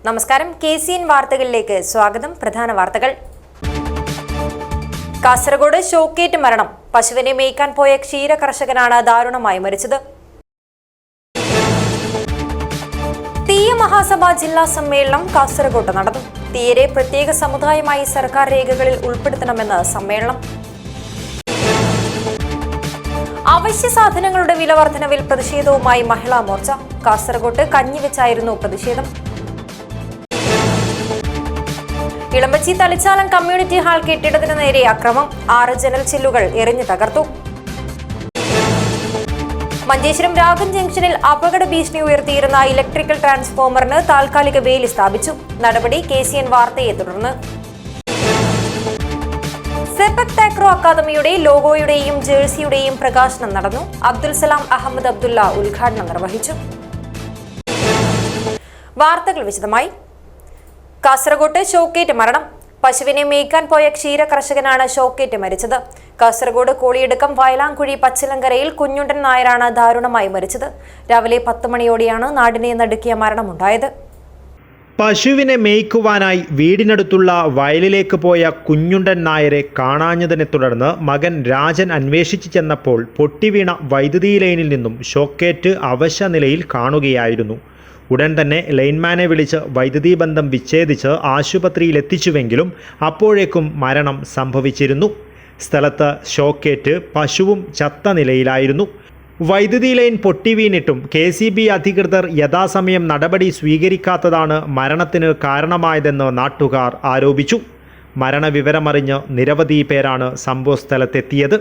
നമസ്കാരം. KCN വാർത്തകളിലേക്ക് സ്വാഗതം. പ്രധാന വാർത്തകൾ. കാസർഗോഡ് ഷോക്കേറ്റ് മരണം. പശുവിനെ മേയ്ക്കാൻ പോയ ക്ഷീര കർഷകനാണ് ദാരുണമായി മരിച്ചത്. തീയ മഹാസഭ ജില്ലാ സമ്മേളനം കാസർഗോഡ് നടന്നു. തീയരെ പ്രത്യേക സമുദായമായി സർക്കാർ രേഖകളിൽ ഉൾപ്പെടുത്തണമെന്ന് സമ്മേളനം. അവശ്യ സാധനങ്ങളുടെ വില വർധനവിൽ പ്രതിഷേധവുമായി മഹിളാ മോർച്ച. കാസർഗോഡ് കഞ്ഞിവെച്ചായിരുന്നു പ്രതിഷേധം. ഇളമ്പച്ചി തളിച്ചാലം കമ്മ്യൂണിറ്റി ഹാൾ കെട്ടിടത്തിന് നേരെ അക്രമം. 6 ജനൽ ചില്ലുകൾ എറിഞ്ഞു തകർത്തു. മഞ്ചേശ്വരം രാഗൻ ജംഗ്ഷനിൽ അപകട ഭീഷണി ഉയർത്തിയിരുന്ന ഇലക്ട്രിക്കൽ ട്രാൻസ്ഫോമറിന് താൽക്കാലിക വേലി സ്ഥാപിച്ചു. നടപടി KCN വാർത്തയെ തുടർന്ന്. സെപക് താക്രോ അക്കാദമിയുടെ ലോഗോയുടെയും ജേഴ്സിയുടെയും പ്രകാശനം നടന്നു. അബ്ദുൽ സലാം അഹമ്മദ് അബ്ദുള്ള ഉദ്ഘാടനം നിർവഹിച്ചു. വാർത്തകൾ വിശദമായി. കാസർഗോഡ് ഷോക്കേറ്റ് മരണം. പശുവിനെ മേയ്ക്കാൻ പോയ ക്ഷീര കർഷകനാണ് ഷോക്കേറ്റ് മരിച്ചത്. കാസർഗോഡ് കോളിയടുക്കം വയലാംകുഴി പച്ചിലങ്കരയിൽ കുഞ്ഞുണ്ടൻ നായരാണ് ദാരുണമായി മരിച്ചത്. രാവിലെ 10 മണിയോടെയാണ് നാടിനെ നടുക്കിയ മരണമുണ്ടായത്. പശുവിനെ മേയ്ക്കുവാനായി വീടിനടുത്തുള്ള വയലിലേക്ക് പോയ കുഞ്ഞുണ്ടൻ നായരെ കാണാഞ്ഞതിനെ തുടർന്ന് മകൻ രാജൻ അന്വേഷിച്ചു ചെന്നപ്പോൾ പൊട്ടിവീണ വൈദ്യുതി ലൈനിൽ നിന്നും ഷോക്കേറ്റ് അവശ നിലയിൽ കാണുകയായിരുന്നു. ഉടൻ തന്നെ ലൈൻമാനെ വിളിച്ച് വൈദ്യുതി ബന്ധം വിച്ഛേദിച്ച് ആശുപത്രിയിലെത്തിച്ചുവെങ്കിലും അപ്പോഴേക്കും മരണം സംഭവിച്ചിരുന്നു. സ്ഥലത്ത് ഷോക്കേറ്റ് പശുവും ചത്ത നിലയിലായിരുന്നു. വൈദ്യുതി ലൈൻ പൊട്ടിവീണിട്ടും KCB അധികൃതർ യഥാസമയം നടപടി സ്വീകരിക്കാത്തതാണ് മരണത്തിന് കാരണമായതെന്ന് നാട്ടുകാർ ആരോപിച്ചു. മരണവിവരമറിഞ്ഞ് നിരവധി പേരാണ് സംഭവസ്ഥലത്തെത്തിയത്.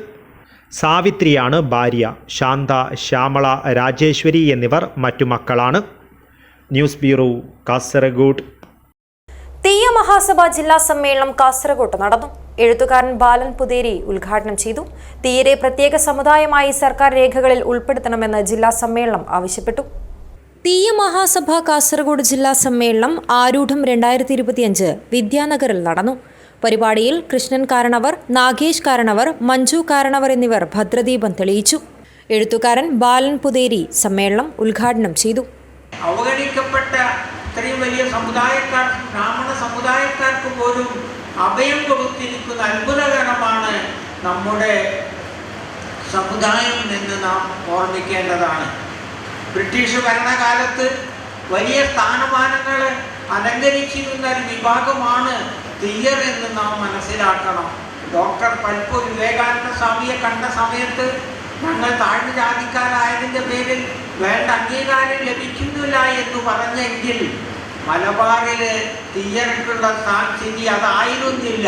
സാവിത്രിയാണ് ഭാര്യ. ശാന്ത, ശ്യാമള, രാജേശ്വരി എന്നിവർ മറ്റു മക്കളാണ്. News bureau, Kasaragod. തീയ മഹാസഭ ജില്ലാ സമ്മേളനം കാസർഗോഡ് നടന്നു. എഴുത്തുകാരൻ ബാലൻ പുതേരി ഉദ്ഘാടനം ചെയ്തു. തീയരെ പ്രത്യേക സമുദായമായി സർക്കാർ രേഖകളിൽ ഉൾപ്പെടുത്തണമെന്ന് ജില്ലാ സമ്മേളനം ആവശ്യപ്പെട്ടു. തീയ മഹാസഭ കാസർഗോഡ് ജില്ലാ സമ്മേളനം ആരൂഢം 2025 വിദ്യാനഗറിൽ നടന്നു. പരിപാടിയിൽ കൃഷ്ണൻ കാരണവർ, നാഗേഷ് കാരണവർ, മഞ്ജു കാരണവർ എന്നിവർ ഭദ്രദീപം തെളിയിച്ചു. എഴുത്തുകാരൻ ബാലൻ പുതേരി സമ്മേളനം ഉദ്ഘാടനം ചെയ്തു. അവഗണിക്കപ്പെട്ട ഇത്രയും വലിയ സമുദായക്കാർ, ബ്രാഹ്മണ സമുദായക്കാർക്ക് പോലും അഭയം കൊടുത്തിരിക്കുന്ന അത്ഭുതകരമാണ് നമ്മുടെ സമുദായം എന്ന് നാം ഓർമ്മിക്കേണ്ടതാണ്. ബ്രിട്ടീഷ് ഭരണകാലത്ത് വലിയ സ്ഥാനമാനങ്ങൾ അലങ്കരിച്ചിരുന്ന ഒരു വിഭാഗമാണ് തീയർ എന്ന് നാം മനസ്സിലാക്കണം. ഡോക്ടർ പൽപ്പൂർ വിവേകാനന്ദ സ്വാമിയെ കണ്ട സമയത്ത് ഞങ്ങൾ താഴ്ന്ന ജാതിക്കാരായതിൻ്റെ പേരിൽ വേണ്ട അംഗീകാരം ലഭിക്കുന്നില്ല എന്ന് പറഞ്ഞെങ്കിൽ മലബാറിൽ തീയർക്കുള്ള സ്ഥിതി അതായിരുന്നില്ല.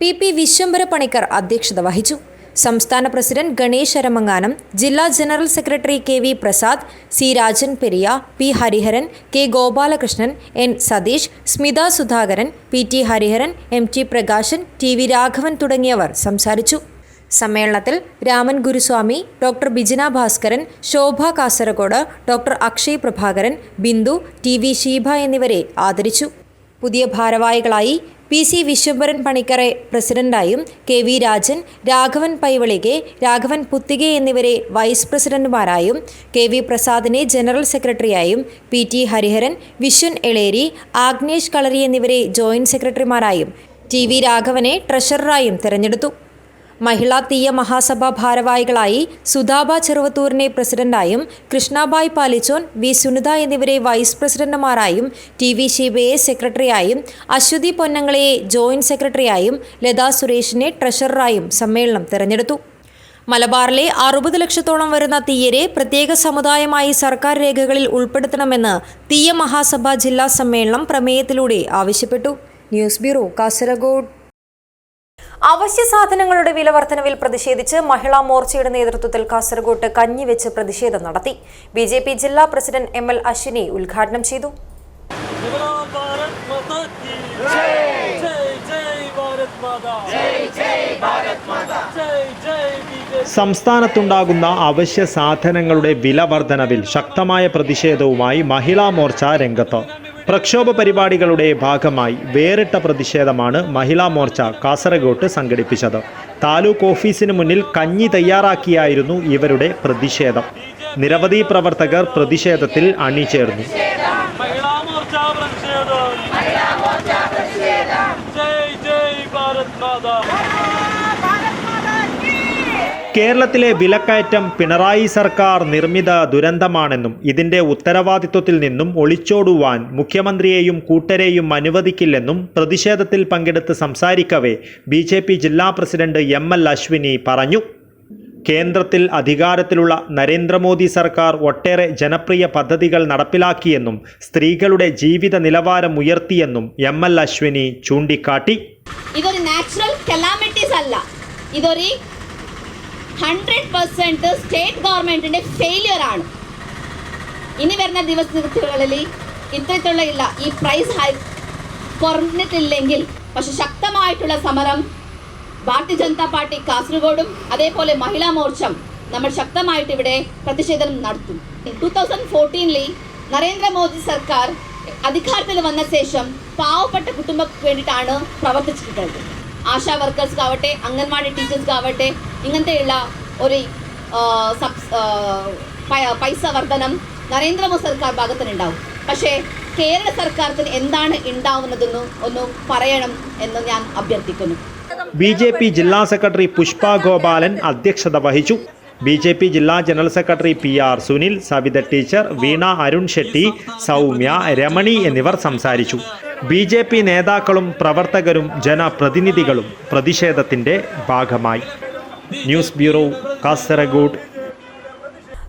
PP വിശ്വംഭര പണിക്കർ അധ്യക്ഷത വഹിച്ചു. സംസ്ഥാന പ്രസിഡന്റ് ഗണേശ് അരമങ്ങാനം, ജില്ലാ general secretary KV Prasad, C Rajan Periya, P Hariharan, K Gopalakrishnan, N Satheesh, Smitha Sudhakaran, PT Hariharan, MT Prakashan, TV Raghavan തുടങ്ങിയവർ സംസാരിച്ചു. സമ്മേളനത്തിൽ Raman Guruswami, doctor Bijina Bhaskaran, Shobha Kasaragod, doctor Akshay Prabhakaran, Bindu, TV Sheeba എന്നിവരെ ആദരിച്ചു. പുതിയ ഭാരവാഹികളായി PC വിശ്വംഭരൻ പണിക്കറെ പ്രസിഡന്റായും, KV രാജൻ, രാഘവൻ പൈവളികെ, രാഘവൻ പുത്തികെ എന്നിവരെ വൈസ് പ്രസിഡന്റുമാരായും, KV പ്രസാദിനെ ജനറൽ സെക്രട്ടറിയായും, PT ഹരിഹരൻ, വിശ്വൻ എളേരി, ആഗ്നേഷ് കളരി എന്നിവരെ ജോയിന്റ് സെക്രട്ടറിമാരായും, TV രാഘവനെ ട്രഷററായും തെരഞ്ഞെടുത്തു. മഹിളാ തീയ മഹാസഭ ഭാരവാഹികളായി സുധാബ ചെറുവത്തൂരിനെ പ്രസിഡന്റായും, കൃഷ്ണബായ് പാലിച്ചോൻ, V സുനിത എന്നിവരെ വൈസ് പ്രസിഡന്റുമാരായും, TV ഷീബയെ സെക്രട്ടറിയായും, അശ്വതി പൊന്നങ്ങളയെ ജോയിന്റ് സെക്രട്ടറിയായും, ലതാ സുരേഷിനെ ട്രഷററായും സമ്മേളനം തെരഞ്ഞെടുത്തു. മലബാറിലെ 60 ലക്ഷത്തോളം വരുന്ന തീയരെ പ്രത്യേക സമുദായമായി സർക്കാർ രേഖകളിൽ ഉൾപ്പെടുത്തണമെന്ന് തീയ മഹാസഭ ജില്ലാ സമ്മേളനം പ്രമേയത്തിലൂടെ ആവശ്യപ്പെട്ടു. News bureau, Kasaragod. അവശ്യ സാധനങ്ങളുടെ വില വർധനവിൽ പ്രതിഷേധിച്ച് മഹിളാ മോർച്ചയുടെ നേതൃത്വത്തിൽ കാസർഗോഡ് കഞ്ഞിവെച്ച് പ്രതിഷേധം നടത്തി. BJP ജില്ലാ പ്രസിഡന്റ് ML അശ്വിനി ഉദ്ഘാടനം ചെയ്തു. സംസ്ഥാനത്തുണ്ടാകുന്ന അവശ്യ സാധനങ്ങളുടെ വില വർധനവിൽ ശക്തമായ പ്രതിഷേധവുമായി മഹിളാ മോർച്ച രംഗത്ത്. പ്രക്ഷോഭ പരിപാടികളുടെ ഭാഗമായി വേറിട്ട പ്രതിഷേധമാണ് മഹിളാ മോർച്ച കാസർഗോഡ് സംഘടിപ്പിച്ചത്. താലൂക്ക് ഓഫീസിന് മുന്നിൽ കഞ്ഞി തയ്യാറാക്കിയായിരുന്നു ഇവരുടെ പ്രതിഷേധം. നിരവധി പ്രവർത്തകർ പ്രതിഷേധത്തിൽ അണിചേർന്നു. മഹിളാ മോർച്ച കേരളത്തിലെ വിലക്കയറ്റം പിണറായി സർക്കാർ നിർമ്മിത ദുരന്തമാണെന്നും ഇതിന്റെ ഉത്തരവാദിത്വത്തിൽ നിന്നും ഒളിച്ചോടുവാൻ മുഖ്യമന്ത്രിയെയും കൂട്ടരെയും അനുവദിക്കില്ലെന്നും പ്രതിഷേധത്തിൽ പങ്കെടുത്ത് സംസാരിക്കവേ BJP ജില്ലാ പ്രസിഡന്റ് ML അശ്വിനി പറഞ്ഞു. കേന്ദ്രത്തിൽ അധികാരത്തിലുള്ള നരേന്ദ്രമോദി സർക്കാർ ഒട്ടേറെ ജനപ്രിയ പദ്ധതികൾ നടപ്പിലാക്കിയെന്നും സ്ത്രീകളുടെ ജീവിത നിലവാരം ഉയർത്തിയെന്നും ML അശ്വിനി ചൂണ്ടിക്കാട്ടി. ഇതൊരു നാച്ചുറൽ കലാമിറ്റീസ് അല്ല, ഇതൊരു 100% സ്റ്റേറ്റ് ഗവൺമെന്റിന്റെ ഫെയിലിയർ ആണ്. ഇനി വരുന്ന ദിവസങ്ങളിൽ ഇത്തരത്തിലുള്ള ഈ പ്രൈസ് ഹൈക്ക് കുറഞ്ഞിട്ടില്ലെങ്കിൽ പക്ഷെ ശക്തമായിട്ടുള്ള സമരം ഭാരതീയ ജനതാ പാർട്ടി കാസർഗോഡും അതേപോലെ മഹിളാ മോർച്ച നമ്മൾ ശക്തമായിട്ട് ഇവിടെ പ്രതിഷേധം നടത്തും. 2014 നരേന്ദ്രമോദി സർക്കാർ അധികാരത്തിൽ വന്ന ശേഷം പാവപ്പെട്ട കുടുംബങ്ങൾക്ക് വേണ്ടിയിട്ടാണ് പ്രവർത്തിച്ചിട്ടുള്ളത്. ആശാ വർക്കേഴ്സ് ആവട്ടെ, അംഗൻവാടി ടീച്ചേഴ്സ് ആവട്ടെ, ഇങ്ങനത്തെയുള്ള ഒരു പൈസ വർധനം നരേന്ദ്രമോദി സർക്കാർ ഭാഗത്തിനുണ്ടാവും. പക്ഷേ കേരള സർക്കാരിന് എന്താണ് ഉണ്ടാവുന്നതെന്ന് ഒന്ന് പറയണം എന്ന് ഞാൻ അഭ്യർത്ഥിക്കുന്നു. BJP ജില്ലാ സെക്രട്ടറി പുഷ്പ ഗോപാലൻ അധ്യക്ഷത വഹിച്ചു. BJP ജില്ലാ general secretary PR Sunil, Savitha teacher, Veena Arun Shetty, Soumya, Ramani എന്നിവർ സംസാരിച്ചു. BJP നേതാക്കളും പ്രവർത്തകരും ജനപ്രതിനിധികളും പ്രതിഷേധത്തിന്റെ ഭാഗമായി. News bureau, Kasaragod.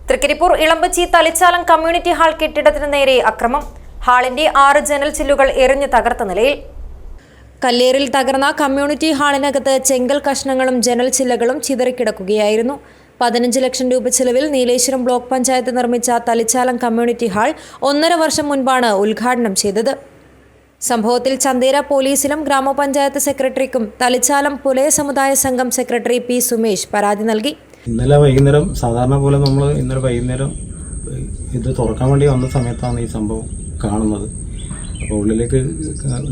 Trikaripur Elambachi Thalichalam community hall കെട്ടിടത്തിന് നേരെ അക്രമം. ഹാളിന്റെ 6 ജനൽ ചില്ലുകൾ എറിഞ്ഞു തകർത്ത നിലയിൽ. കല്ലേറിൽ തകർന്ന കമ്മ്യൂണിറ്റി ഹാളിനകത്ത് ചെങ്കൽ കഷ്ണങ്ങളും ജനൽ ചില്ലകളും ചിതറിക്കിടക്കുകയായിരുന്നു. 15 ലക്ഷം രൂപ ചെലവിൽ നീലേശ്വരം ബ്ലോക്ക് പഞ്ചായത്ത് നിർമ്മിച്ച തളിച്ചാലം കമ്മ്യൂണിറ്റി ഹാൾ 1.5 വർഷം മുൻപാണ് ഉദ്ഘാടനം ചെയ്തത്. സംഭവത്തിൽ ചന്തേര പോലീസിലും ഗ്രാമപഞ്ചായത്ത് സെക്രട്ടറിക്കും തളിച്ചാലം പുലയ സമുദായ സംഘം സെക്രട്ടറി P സുമേഷ് പരാതി നൽകി. ഇന്നലെ വൈകുന്നേരം സാധാരണ പോലെ നമ്മൾ ഇന്നലെ വൈകുന്നേരം ഇത് തുറക്കാൻ വേണ്ടി വന്ന സമയത്താണ് ഈ സംഭവം കാണുന്നത്. അപ്പോൾ ഉള്ളിലേക്ക്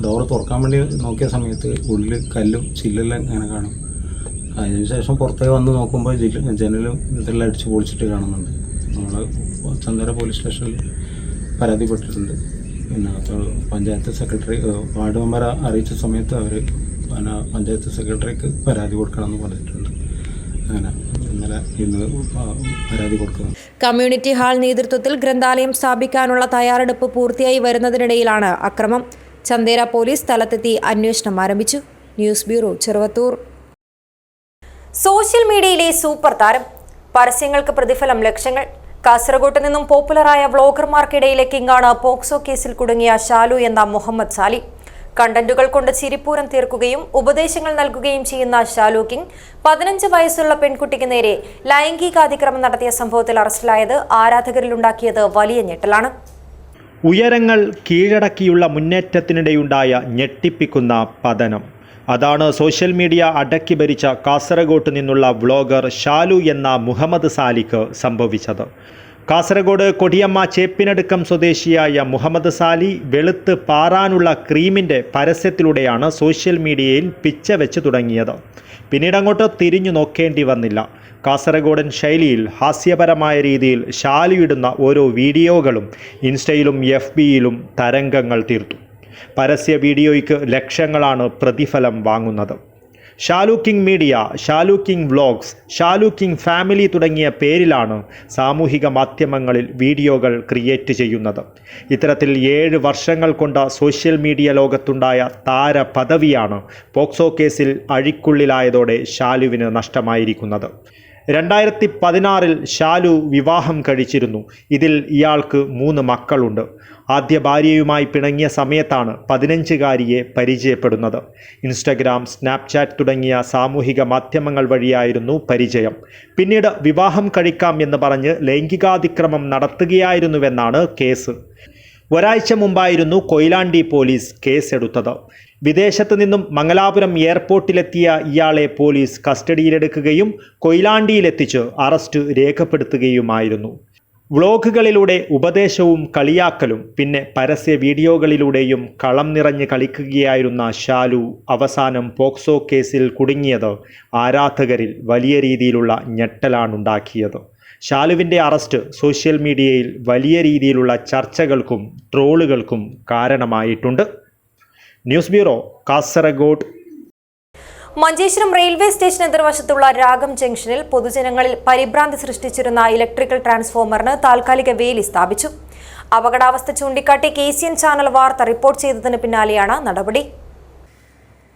ഡോറ് തുറക്കാൻ വേണ്ടി നോക്കിയ സമയത്ത് ഉള്ളിൽ കല്ലും ചില്ലെല്ലാം ഇങ്ങനെ കാണും. അതിനുശേഷം പുറത്തേക്ക് വന്ന് നോക്കുമ്പോൾ ജനലും ഇതെല്ലാം അടിച്ച് പൊളിച്ചിട്ട് കാണുന്നുണ്ട്. നമ്മൾ ചന്ദന പോലീസ് സ്റ്റേഷനിൽ പരാതിപ്പെട്ടിട്ടുണ്ട്. പിന്നെ പഞ്ചായത്ത് സെക്രട്ടറി വാർഡ് മെമ്പറെ അറിയിച്ച സമയത്ത് അവർ പിന്നെ പഞ്ചായത്ത് സെക്രട്ടറിക്ക് പരാതി കൊടുക്കണമെന്ന് പറഞ്ഞിട്ടുണ്ട്. അങ്ങനെ ഇന്ന് പരാതി കൊടുക്കുന്നു. കമ്മ്യൂണിറ്റി ഹാൾ നേതൃത്വത്തിൽ ഗ്രന്ഥാലയം സ്ഥാപിക്കാനുള്ള തയ്യാറെടുപ്പ് പൂർത്തിയായി വരുന്നതിനിടയിലാണ് അക്രമം. ചന്തേര പോലീസ് സ്ഥലത്തെത്തി അന്വേഷണം ആരംഭിച്ചു. News bureau, Cheruvathur. സോഷ്യൽ മീഡിയയിലെ സൂപ്പർ താരം, പരസ്യങ്ങൾക്ക് പ്രതിഫലം ലക്ഷങ്ങൾ. കാസർഗോട്ട് നിന്നും പോപ്പുലറായ വ്ളോഗർമാർക്കിടയിലെ കിങ്ങാണ് പോക്സോ കേസിൽ കുടുങ്ങിയ ഷാലു എന്ന മുഹമ്മദ് സാലി. കണ്ടന്റുകൾ കൊണ്ട് ചിരിപ്പൂരം തീർക്കുകയും ഉപദേശങ്ങൾ നൽകുകയും ചെയ്യുന്ന ഷാലു കിങ് 15 വയസ്സുള്ള പെൺകുട്ടിക്ക് നേരെ ലൈംഗികാതിക്രമം നടത്തിയ സംഭവത്തിൽ അറസ്റ്റിലായത് ആരാധകരിലുണ്ടാക്കിയത് വലിയ ഞെട്ടലാണ്. ഉയരങ്ങൾ കീഴടക്കിയുള്ള മുന്നേറ്റത്തിനിടെയുണ്ടായ ഞെട്ടിപ്പിക്കുന്ന പതനം. അതാണ് സോഷ്യൽ മീഡിയ അടക്കി ഭരിച്ച കാസർഗോട്ട് നിന്നുള്ള വ്ളോഗർ ഷാലു എന്ന മുഹമ്മദ് സാലിക്ക് സംഭവിച്ചത്. കാസർഗോഡ് കൊടിയമ്മ ചേപ്പിനടുക്കം സ്വദേശിയായ മുഹമ്മദ് സാലി വെളുത്ത് പാറാനുള്ള ക്രീമിൻ്റെ പരസ്യത്തിലൂടെയാണ് സോഷ്യൽ മീഡിയയിൽ പിച്ച വെച്ച് തുടങ്ങിയത്. പിന്നീടങ്ങോട്ട് തിരിഞ്ഞു നോക്കേണ്ടി വന്നില്ല. കാസർഗോഡൻ ശൈലിയിൽ ഹാസ്യപരമായ രീതിയിൽ ഷാലു ഇടുന്ന ഓരോ വീഡിയോകളും ഇൻസ്റ്റയിലും FBയിലും തരംഗങ്ങൾ തീർത്തു. പരസ്യ വീഡിയോയ്ക്ക് ലക്ഷങ്ങളാണ് പ്രതിഫലം വാങ്ങുന്നത്. Shalu king media, Shalu king vlogs, Shalu king family തുടങ്ങിയ പേരിലാണ് സാമൂഹിക മാധ്യമങ്ങളിൽ വീഡിയോകൾ ക്രിയേറ്റ് ചെയ്യുന്നത്. ഇത്തരത്തിൽ 7 വർഷങ്ങൾ കൊണ്ട് സോഷ്യൽ മീഡിയ ലോകത്തുണ്ടായ താര പദവിയാണ് പോക്സോ കേസിൽ അഴിക്കുള്ളിലായതോടെ ഷാലുവിന് നഷ്ടമായിരിക്കുന്നത്. 2016 ഷാലു വിവാഹം കഴിച്ചിരുന്നു. ഇതിൽ ഇയാൾക്ക് 3 മക്കളുണ്ട്. ആദ്യ ഭാര്യയുമായി പിണങ്ങിയ സമയത്താണ് 15-കാരിയെ പരിചയപ്പെടുന്നത്. ഇൻസ്റ്റഗ്രാം, സ്നാപ്ചാറ്റ് തുടങ്ങിയ സാമൂഹിക മാധ്യമങ്ങൾ വഴിയായിരുന്നു പരിചയം. പിന്നീട് വിവാഹം കഴിക്കാം എന്ന് പറഞ്ഞ് ലൈംഗികാതിക്രമം നടത്തുകയായിരുന്നുവെന്നാണ് കേസ്. ഒരാഴ്ച മുമ്പായിരുന്നു കൊയിലാണ്ടി പോലീസ് കേസെടുത്തത്. വിദേശത്ത് നിന്നും മംഗലാപുരം എയർപോർട്ടിലെത്തിയ ഇയാളെ പോലീസ് കസ്റ്റഡിയിലെടുക്കുകയും കൊയിലാണ്ടിയിലെത്തിച്ച് അറസ്റ്റ് രേഖപ്പെടുത്തുകയുമായിരുന്നു. വ്ളോഗുകളിലൂടെ ഉപദേശവും കളിയാക്കലും പിന്നെ പരസ്യ വീഡിയോകളിലൂടെയും കളം നിറഞ്ഞ് കളിക്കുകയായിരുന്ന ഷാലു അവസാനം പോക്സോ കേസിൽ കുടുങ്ങിയത് ആരാധകരിൽ വലിയ രീതിയിലുള്ള ഞെട്ടലാണുണ്ടാക്കിയത്. ശാലുവിൻ്റെ അറസ്റ്റ് സോഷ്യൽ മീഡിയയിൽ വലിയ രീതിയിലുള്ള ചർച്ചകൾക്കും ട്രോളുകൾക്കും കാരണമായിട്ടുണ്ട്. News bureau, Kasaragod. Manjeshwaram railway station എതിർവശത്തുള്ള രാഗം ജംഗ്ഷനിൽ പൊതുജനങ്ങളിൽ പരിഭ്രാന്തി സൃഷ്ടിച്ചിരുന്ന ഇലക്ട്രിക്കൽ ട്രാൻസ്ഫോമറിന് താൽക്കാലിക വേലി സ്ഥാപിച്ചു. അപകടാവസ്ഥ ചൂണ്ടിക്കാട്ടി KCN ചാനൽ വാർത്ത റിപ്പോർട്ട് ചെയ്തതിന് പിന്നാലെയാണ് നടപടി.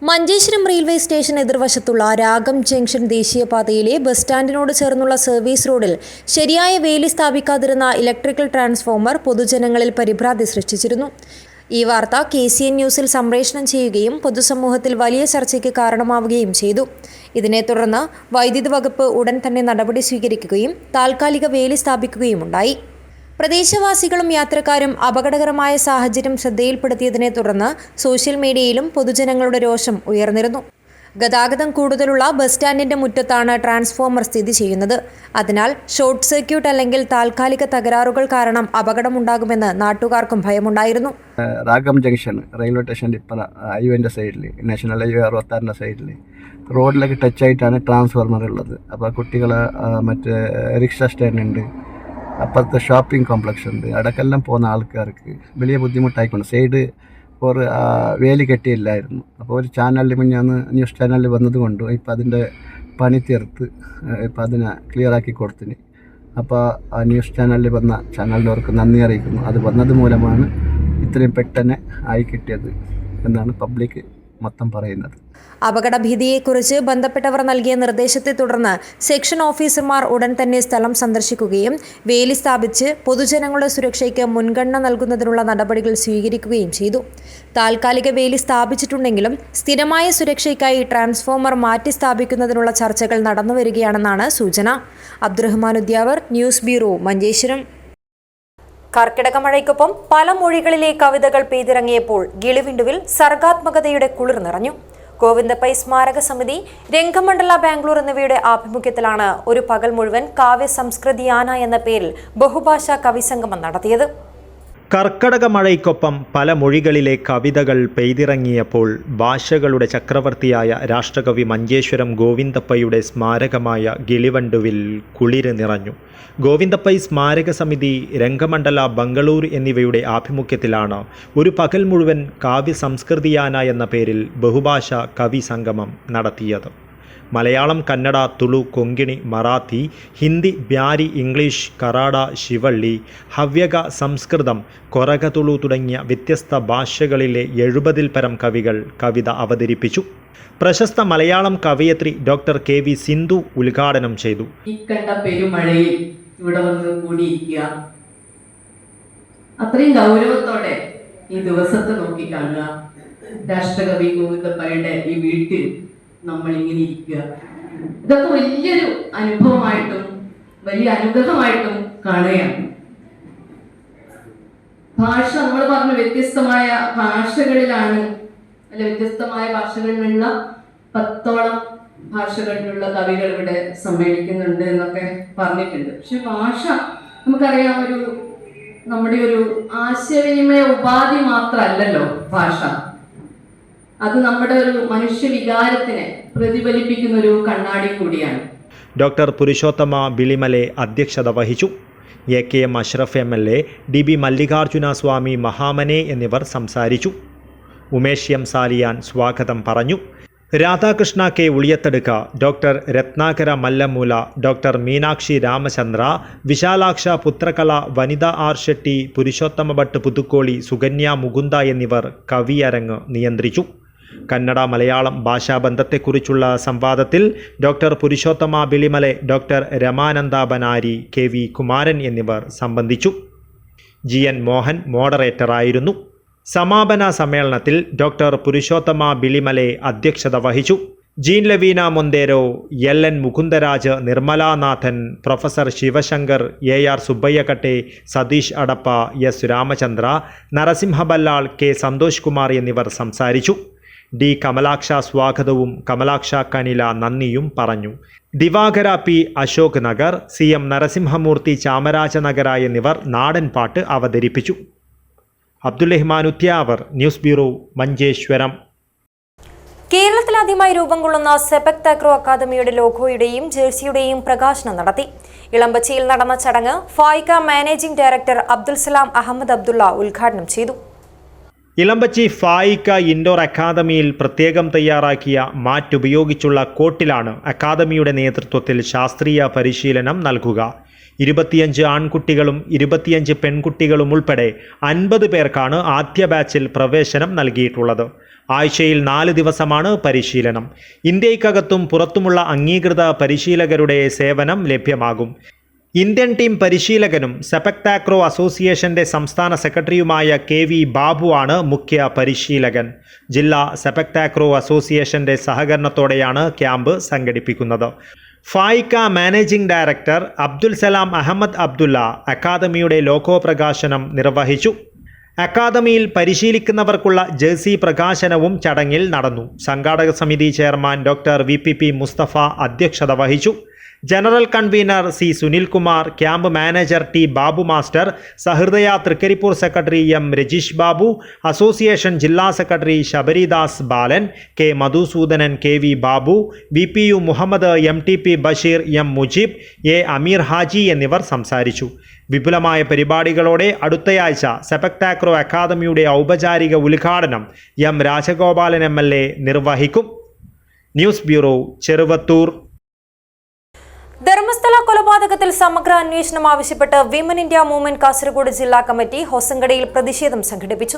മഞ്ചേശ്വരം റെയിൽവേ സ്റ്റേഷൻ എതിർവശത്തുള്ള രാഗം ജംഗ്ഷൻ ദേശീയപാതയിലെ ബസ് സ്റ്റാൻഡിനോട് ചേർന്നുള്ള സർവീസ് റോഡിൽ ശരിയായ വേലി സ്ഥാപിക്കാതിരുന്ന ഇലക്ട്രിക്കൽ ട്രാൻസ്ഫോമർ പൊതുജനങ്ങളിൽ പരിഭ്രാന്തി സൃഷ്ടിച്ചിരുന്നു. ഈ വാർത്ത KCN ന്യൂസിൽ സംപ്രേഷണം ചെയ്യുകയും പൊതുസമൂഹത്തിൽ വലിയ ചർച്ചയ്ക്ക് കാരണമാവുകയും ചെയ്തു. ഇതിനെ തുടർന്ന് വൈദ്യുതി വകുപ്പ് ഉടൻ തന്നെ നടപടി സ്വീകരിക്കുകയും താൽക്കാലിക വേലി സ്ഥാപിക്കുകയുമുണ്ടായി. പ്രദേശവാസികളും യാത്രക്കാരും അപകടകരമായ സാഹചര്യം ശ്രദ്ധയിൽപ്പെടുത്തിയതിനെ തുടർന്ന് സോഷ്യൽ മീഡിയയിലും പൊതുജനങ്ങളുടെ രോഷം ഉയർന്നിരുന്നു. ഗതാഗതം കൂടുതലുള്ള ബസ് സ്റ്റാൻഡിന്റെ മുറ്റത്താണ് ട്രാൻസ്ഫോമർ സ്ഥിതി ചെയ്യുന്നത്. അതിനാൽ ഷോർട്ട് സർക്യൂട്ട് അല്ലെങ്കിൽ താൽക്കാലിക തകരാറുകൾ കാരണം അപകടമുണ്ടാകുമെന്ന് നാട്ടുകാർക്കും ഭയമുണ്ടായിരുന്നു. രാഗം ജംഗ്ഷൻ റെയിൽവേ സ്റ്റേഷൻ്റെ ഇപ്പം ഹൈവേൻ്റെ സൈഡിൽ, നാഷണൽ ഹൈവേ 66 സൈഡിൽ റോഡിലേക്ക് ടച്ച് ആയിട്ടാണ് ട്രാൻസ്ഫോമർ ഉള്ളത്. അപ്പോൾ കുട്ടികൾ മറ്റേ റിക്ഷ സ്റ്റാൻഡ് ഉണ്ട്, അപ്പുറത്തെ ഷോപ്പിംഗ് കോംപ്ലക്സ് ഉണ്ട്, അടക്കെല്ലാം പോകുന്ന ആൾക്കാർക്ക് വലിയ ബുദ്ധിമുട്ടായിക്കൊണ്ട് സൈഡ് വേലി കെട്ടിയില്ലായിരുന്നു. അപ്പോൾ ഒരു ചാനലിൽ മുന്നാന്ന് ന്യൂസ് ചാനലിൽ വന്നതുകൊണ്ട് ഇപ്പം അതിൻ്റെ പണി തീർത്ത് ഇപ്പം അതിനെ ക്ലിയറാക്കി കൊടുത്തിന്. അപ്പോൾ ആ ന്യൂസ് ചാനലിൽ വന്ന ചാനലിനവർക്ക് നന്ദി അറിയിക്കുന്നു. അത് വന്നത് മൂലമാണ് ഇത്രയും പെട്ടെന്ന് ആയി കിട്ടിയത് എന്നാണ് പബ്ലിക് മൊത്തം പറയുന്നത്. അപകടഭീതിയെക്കുറിച്ച് ബന്ധപ്പെട്ടവർ നൽകിയ നിർദ്ദേശത്തെ തുടർന്ന് സെക്ഷൻ ഓഫീസർമാർ ഉടൻ തന്നെ സ്ഥലം സന്ദർശിക്കുകയും വേലി സ്ഥാപിച്ച് പൊതുജനങ്ങളുടെ സുരക്ഷയ്ക്ക് മുൻഗണന നൽകുന്നതിനുള്ള നടപടികൾ സ്വീകരിക്കുകയും ചെയ്തു. താൽക്കാലിക വേലി സ്ഥാപിച്ചിട്ടുണ്ടെങ്കിലും സ്ഥിരമായ സുരക്ഷയ്ക്കായി ട്രാൻസ്ഫോമർ മാറ്റി സ്ഥാപിക്കുന്നതിനുള്ള ചർച്ചകൾ നടന്നുവരികയാണെന്നാണ് സൂചന. Abdurahman Udyavar, news bureau, Manjeshwaram. കർക്കിടക മഴയ്ക്കൊപ്പം പല മൊഴികളിലെ കവിതകൾ പെയ്തിറങ്ങിയപ്പോൾ ഗിളിവിണ്ടുവിൽ സർഗാത്മകതയുടെ കുളിർ നിറഞ്ഞു. ഗോവിന്ദപ്പൈ സ്മാരക സമിതി, രംഗമണ്ഡല ബാംഗ്ലൂർ എന്നിവയുടെ ആഭിമുഖ്യത്തിലാണ് ഒരു പകൽ മുഴുവൻ കാവ്യ സംസ്കൃതിയാന എന്ന പേരിൽ ബഹുഭാഷാ കവിസംഗമം നടത്തിയത്. കർക്കടക മഴയ്ക്കൊപ്പം പല മൊഴികളിലെ കവിതകൾ പെയ്തിറങ്ങിയപ്പോൾ ഭാഷകളുടെ ചക്രവർത്തിയായ രാഷ്ട്രകവി മഞ്ചേശ്വരം ഗോവിന്ദപ്പയുടെ സ്മാരകമായ ഗിളിവണ്ടുവിൽ കുളിര് നിറഞ്ഞു. ഗോവിന്ദപ്പൈ സ്മാരക സമിതി, രംഗമണ്ഡല ബംഗളൂർ എന്നിവയുടെ ആഭിമുഖ്യത്തിലാണ് ഒരു പകൽ മുഴുവൻ കാവ്യ സംസ്കൃതിയാന എന്ന പേരിൽ ബഹുഭാഷാ കവി സംഗമം നടത്തിയത്. മലയാളം, കന്നഡ, തുളു, കൊങ്കിണി, മറാത്തി, ഹിന്ദി, ബ്യാരി, ഇംഗ്ലീഷ്, കറാട, ശിവള്ളി, ഹവ്യക, സംസ്കൃതം, കൊറകതുളു തുടങ്ങിയ വ്യത്യസ്ത ഭാഷകളിലെ 70-ൽ പരം കവികൾ കവിത അവതരിപ്പിച്ചു. പ്രശസ്ത മലയാളം കവയത്രി ഡോക്ടർ KV സിന്ധു ഉദ്ഘാടനം ചെയ്തു. ഈ കണ്ട പെരുമഴയിൽ ഇവിടെ വന്ന് കൂടിയിരിക്കുക, അത്രയും ഗൗരവത്തോടെ ഈ ദിവസത്തെ നോക്കി കാണുക, രാഷ്ട്രകവി ഗോവിന്ദപ്പയുടെ ഈ വീട്ടിൽ നമ്മൾ ഇങ്ങനെ ഇരിക്കുക, ഇതൊക്കെ വലിയൊരു അനുഭവമായിട്ടും വലിയ അനുഗ്രഹമായിട്ടും കാണുകയാണ്. ഭാഷ നമ്മൾ പറഞ്ഞു വ്യത്യസ്തമായ ഭാഷകളിലാണ്, അല്ല വ്യത്യസ്തമായ ഭാഷകളിലുള്ള 10ഓളം ഭാഷകളിലുള്ള കവികൾ ഇവിടെ സമ്മേളിക്കുന്നുണ്ട് എന്നൊക്കെ പറഞ്ഞിട്ടുണ്ട്. പക്ഷെ ഭാഷ നമുക്കറിയാം, നമ്മുടെ ഒരു ആശയവിനിമയ ഉപാധി മാത്രമല്ലല്ലോ ഭാഷ. അത് നമ്മുടെ ഒരു മനുഷ്യ വികാരത്തിനെ പ്രതിഫലിപ്പിക്കുന്ന ഒരു കണ്ണാടി കൂടിയാണ്. ഡോക്ടർ പുരുഷോത്തമ ബിളിമലെ അധ്യക്ഷത വഹിച്ചു. AKM Ashraf MLA, DB Mallikarjuna സ്വാമി മഹാമനെ എന്നിവർ സംസാരിച്ചു. ഉമേഷ് M സാലിയാൻ സ്വാഗതം പറഞ്ഞു. Radhakrishna K Uliyathaduka, doctor Ratnakara Mallamoola, doctor Meenakshi Ramachandra, Vishalaksha Puthrakala, Vanitha R Shetty, Purushothama Bhat Puthukoli, Sukanya Mukunda എന്നിവർ കവിയരങ്ങ് നിയന്ത്രിച്ചു. കന്നഡ മലയാളം ഭാഷാബന്ധത്തെക്കുറിച്ചുള്ള സംവാദത്തിൽ doctor Purushothama Bilimale, doctor Ramananda Banari, KV Kumaran എന്നിവർ സംബന്ധിച്ചു. GN മോഹൻ മോഡറേറ്ററായിരുന്നു. സമാപന സമ്മേളനത്തിൽ ഡോക്ടർ പുരുഷോത്തമ ബിളിമലെ അധ്യക്ഷത വഹിച്ചു. Jean Lavina Monteiro, LN Mukundaraj, Nirmalanathan, professor Shivashankar, AR Subbayyakatte, Satheesh Adappa, S Ramachandra, Narasimhaballal, K Santhosh Kumar എന്നിവർ സംസാരിച്ചു. D കമലാക്ഷ സ്വാഗതവും കമലാക്ഷ കനില നന്ദിയും പറഞ്ഞു. ദിവാകര P അശോക് നഗർ, CM നരസിംഹമൂർത്തി ചാമരാജനഗര എന്നിവർ നാടൻ പാട്ട് അവതരിപ്പിച്ചു. Abdurahman Udyavar, news bureau, Manjeshwaram. കേരളത്തിലാദ്യമായി രൂപം കൊള്ളുന്ന സെപക് താക്രോ അക്കാദമിയുടെ ലോഗോയുടെയും ജേഴ്സിയുടെയും പ്രകാശനം നടത്തി. ഇളമ്പച്ചിയിൽ നടന്ന ചടങ്ങ് ഫായിക്ക മാനേജിംഗ് ഡയറക്ടർ അബ്ദുൽ സലാം അഹമ്മദ് അബ്ദുള്ള ഉദ്ഘാടനം ചെയ്തു. ഇളമ്പച്ചി ഫായിക്ക ഇൻഡോർ അക്കാദമിയിൽ പ്രത്യേകം തയ്യാറാക്കിയ മാറ്റുപയോഗിച്ചുള്ള കോട്ടിലാണ് അക്കാദമിയുടെ നേതൃത്വത്തിൽ ശാസ്ത്രീയ പരിശീലനം നൽകുക. 25 ആൺകുട്ടികളും 25 പെൺകുട്ടികളും ഉൾപ്പെടെ 50 പേർക്കാണ് ആദ്യ ബാച്ചിൽ പ്രവേശനം നൽകിയിട്ടുള്ളത്. ആഴ്ചയിൽ 4 ദിവസമാണ് പരിശീലനം. ഇന്ത്യക്കകത്തും പുറത്തുമുള്ള അംഗീകൃത പരിശീലകരുടെ സേവനം ലഭ്യമാകും. ഇന്ത്യൻ ടീം പരിശീലകനും സെപക് താക്രോ അസോസിയേഷന്റെ സംസ്ഥാന സെക്രട്ടറിയുമായ KV ബാബുവാണ് മുഖ്യ പരിശീലകൻ. ജില്ലാ സെപക് താക്രോ അസോസിയേഷന്റെ സഹകരണത്തോടെയാണ് ക്യാമ്പ് സംഘടിപ്പിക്കുന്നത്. ഫായിക്ക മാനേജിംഗ് ഡയറക്ടർ അബ്ദുൽ സലാം അഹമ്മദ് അബ്ദുള്ള അക്കാദമിയുടെ ലോഗോ പ്രകാശനം നിർവഹിച്ചു. അക്കാദമിയിൽ പരിശീലിക്കുന്നവർക്കുള്ള ജേഴ്സി പ്രകാശനവും ചടങ്ങിൽ നടന്നു. സംഘാടക സമിതി ചെയർമാൻ ഡോക്ടർ VPP മുസ്തഫ അധ്യക്ഷത വഹിച്ചു. General convener C Sunilkumar, camp manager T Babu master, Sahrudaya Trikaripur secretary M Rajeesh Babu, association ജില്ലാ secretary Sabaridas Balan, K Madhusoodanan, KV Babu, BPU Muhammad, MTP Basheer, M Mujeeb, A Ameer Haji എന്നിവർ സംസാരിച്ചു. വിപുലമായ പരിപാടികളോടെ അടുത്തയാഴ്ച സെപക് താക്രോ അക്കാദമിയുടെ ഔപചാരിക ഉദ്ഘാടനം M രാജഗോപാലൻ MLA നിർവഹിക്കും. News bureau, Cheruvathur. ധർമ്മസ്ഥല കൊലപാതകത്തിൽ സമഗ്ര അന്വേഷണം ആവശ്യപ്പെട്ട് വിമൻ ഇന്ത്യ മൂവ്മെന്റ് കാസർഗോഡ് ജില്ലാ കമ്മിറ്റി ഹൊസങ്കടിയിൽ പ്രതിഷേധം സംഘടിപ്പിച്ചു.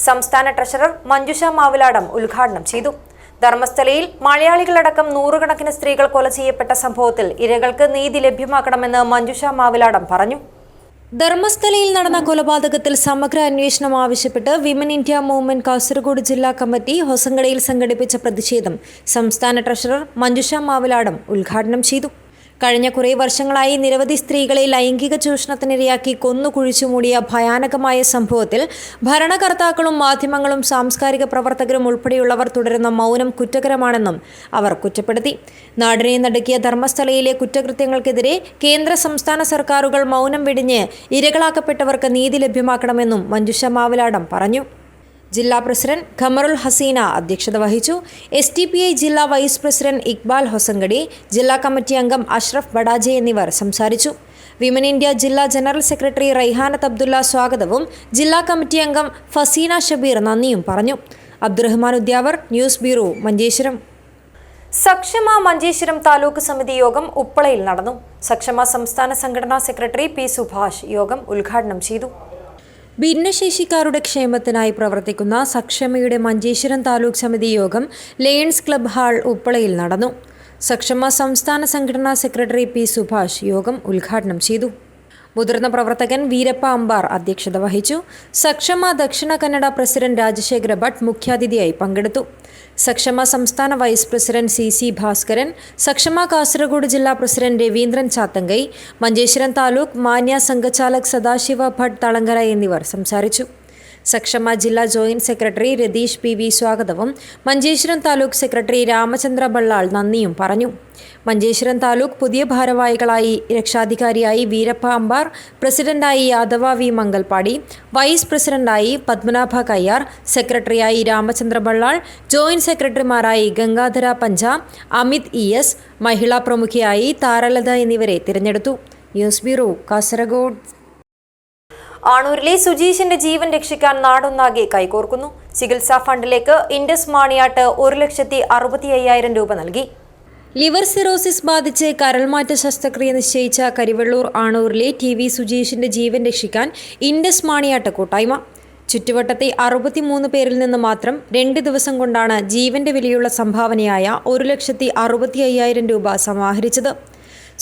സംസ്ഥാന ട്രഷറർ മഞ്ജുഷ മാവിലാടം ഉദ്ഘാടനം ചെയ്തു. ധർമ്മസ്ഥലയിൽ മലയാളികളടക്കം നൂറുകണക്കിന് സ്ത്രീകൾ കൊല ചെയ്യപ്പെട്ട സംഭവത്തിൽ ഇരകൾക്ക് നീതി ലഭ്യമാക്കണമെന്ന് മഞ്ജുഷ മാവിലാടം പറഞ്ഞു. ധർമ്മസ്ഥലയിൽ നടന്ന കൊലപാതകത്തിൽ സമഗ്ര അന്വേഷണം ആവശ്യപ്പെട്ട് വിമൻ ഇന്ത്യ മൂവ്മെന്റ് കാസർഗോഡ് ജില്ലാ കമ്മിറ്റി ഹൊസങ്കടയിൽ സംഘടിപ്പിച്ച പ്രതിഷേധം സംസ്ഥാന ട്രഷറർ മഞ്ജുഷ മാവിലാടം ഉദ്ഘാടനം ചെയ്തു. കഴിഞ്ഞ കുറേ വർഷങ്ങളായി നിരവധി സ്ത്രീകളെ ലൈംഗിക ചൂഷണത്തിനിരയാക്കി കൊന്നുകുഴിച്ചു മൂടിയ ഭയാനകമായ സംഭവത്തിൽ ഭരണകർത്താക്കളും മാധ്യമങ്ങളും സാംസ്കാരിക പ്രവർത്തകരും ഉൾപ്പെടെയുള്ളവർ തുടരുന്ന മൗനം കുറ്റകരമാണെന്നും അവർ കുറ്റപ്പെടുത്തി. നാടിനെ നടുക്കിയ ധർമ്മസ്ഥലയിലെ കുറ്റകൃത്യങ്ങൾക്കെതിരെ കേന്ദ്ര സംസ്ഥാന സർക്കാരുകൾ മൗനം വെടിഞ്ഞ് ഇരകളാക്കപ്പെട്ടവർക്ക് നീതി ലഭ്യമാക്കണമെന്നും മഞ്ജുഷ മാവിലാടം പറഞ്ഞു. ജില്ലാ പ്രസിഡന്റ് ഖമറുൽ ഹസീന അധ്യക്ഷത വഹിച്ചു. STPI ജില്ലാ വൈസ് പ്രസിഡന്റ് ഇക്ബാൽ ഹൊസങ്കടി, ജില്ലാ കമ്മിറ്റി അംഗം അഷ്റഫ് ബഡാജെ എന്നിവർ സംസാരിച്ചു. വിമൻ ഇന്ത്യ ജില്ലാ ജനറൽ സെക്രട്ടറി റൈഹാനത്ത് അബ്ദുള്ള സ്വാഗതവും ജില്ലാ കമ്മിറ്റി അംഗം ഫസീന ഷബീർ നന്ദിയും പറഞ്ഞു. Abdurahman Udyavar, news bureau, Manjeshwaram. സക്ഷമ മഞ്ചേശ്വരം താലൂക്ക് സമിതി യോഗം ഉപ്പളയിൽ നടന്നു. സക്ഷമ സംസ്ഥാന സംഘടനാ സെക്രട്ടറി P സുഭാഷ് യോഗം ഉദ്ഘാടനം ചെയ്തു. ഭിന്നശേഷിക്കാരുടെ ക്ഷേമത്തിനായി പ്രവർത്തിക്കുന്ന സക്ഷമയുടെ മഞ്ചേശ്വരം താലൂക്ക് സമിതി യോഗം ലയൺസ് ക്ലബ് ഹാൾ ഉപ്പളയിൽ നടന്നു. സക്ഷമ സംസ്ഥാന സംഘടനാ സെക്രട്ടറി P സുഭാഷ് യോഗം ഉദ്ഘാടനം ചെയ്തു. മുതിർന്ന പ്രവർത്തകൻ വീരപ്പ അമ്പാർ അധ്യക്ഷത വഹിച്ചു. സക്ഷമ ദക്ഷിണ കന്നഡ പ്രസിഡന്റ് രാജശേഖര ഭട്ട് മുഖ്യാതിഥിയായി പങ്കെടുത്തു. സക്ഷമ സംസ്ഥാന vice president CC Bhaskaran, Sakshama Kasaragod ജില്ലാ പ്രസിഡന്റ് രവീന്ദ്രൻ ചാത്തങ്കൈ, മഞ്ചേശ്വരം താലൂക്ക് മാന്യ സംഘചാലക് സദാശിവ ഭട്ട് തളങ്കര എന്നിവർ സംസാരിച്ചു. സക്ഷമ ജില്ലാ ജോയിന്റ് സെക്രട്ടറി രതീഷ് PV സ്വാഗതവും മഞ്ചേശ്വരം താലൂക്ക് സെക്രട്ടറി രാമചന്ദ്ര ബള്ളാൾ നന്ദിയും പറഞ്ഞു. മഞ്ചേശ്വരം താലൂക്ക് പുതിയ ഭാരവാഹികളായി രക്ഷാധികാരിയായി വീരപ്പ അമ്പാർ, പ്രസിഡന്റായി യാദവ V മംഗൽപാടി, വൈസ് പ്രസിഡന്റായി പത്മനാഭ കയ്യാർ, സെക്രട്ടറിയായി രാമചന്ദ്ര ബള്ളാൾ, ജോയിന്റ് സെക്രട്ടറിമാരായി ഗംഗാധര പഞ്ച, അമിത് ES, മഹിളാ പ്രമുഖയായി താരലത എന്നിവരെ തിരഞ്ഞെടുത്തു. News bureau, Kasaragod. ആണൂരിലെ സുജീഷിന്റെ ജീവൻ രക്ഷിക്കാൻ നാടൊന്നാകെ കൈകോർക്കുന്നു. ചികിത്സാ ഫണ്ടിലേക്ക് ഇൻഡസ് മാണിയാട്ട് 1,65,000 രൂപ നൽകി. ലിവർ സിറോസിസ് ബാധിച്ച് കരൾമാറ്റ ശസ്ത്രക്രിയ നിശ്ചയിച്ച കരിവെള്ളൂർ ആണൂരിലെ TV സുജീഷിന്റെ ജീവൻ രക്ഷിക്കാൻ ഇൻഡസ് മാണിയാട്ട് കൂട്ടായ്മ ചുറ്റുവട്ടത്തെ 63 പേരിൽ നിന്ന് മാത്രം 2 ദിവസം കൊണ്ടാണ് ജീവന്റെ വിലയുള്ള സംഭാവനയായ 1,65,000 രൂപ സമാഹരിച്ചത്.